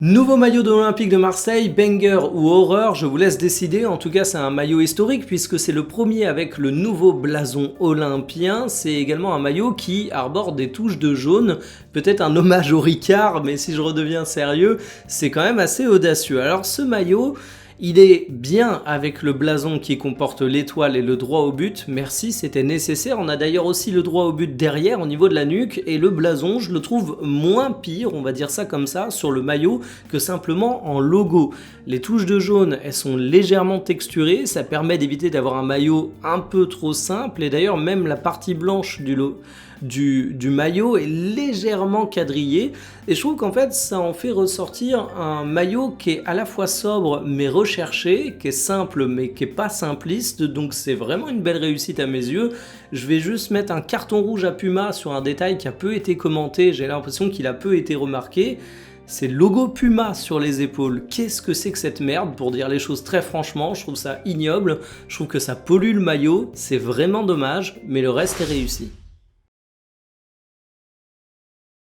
Nouveau maillot de l'Olympique de Marseille, banger ou horreur, je vous laisse décider. En tout cas, c'est un maillot historique puisque c'est le premier avec le nouveau blason olympien. C'est également un maillot qui arbore des touches de jaune, peut-être un hommage au Ricard, mais si je redeviens sérieux, c'est quand même assez audacieux. Alors ce maillot, il est bien avec le blason qui comporte l'étoile et le droit au but, merci, c'était nécessaire. On a d'ailleurs aussi le droit au but derrière au niveau de la nuque, et le blason, je le trouve moins pire, on va dire ça comme ça, sur le maillot que simplement en logo. Les touches de jaune, elles sont légèrement texturées, ça permet d'éviter d'avoir un maillot un peu trop simple, et d'ailleurs même la partie blanche du maillot est légèrement quadrillée, et je trouve qu'en fait ça en fait ressortir un maillot qui est à la fois sobre mais recherché, qui est simple mais qui est pas simpliste, donc c'est vraiment une belle réussite à mes yeux. Je vais juste mettre un carton rouge à Puma sur un détail qui a peu été commenté, j'ai l'impression qu'il a peu été remarqué. C'est le logo Puma sur les épaules. Qu'est-ce que c'est que cette merde? Pour dire les choses très franchement, je trouve ça ignoble, je trouve que ça pollue le maillot, c'est vraiment dommage, mais le reste est réussi.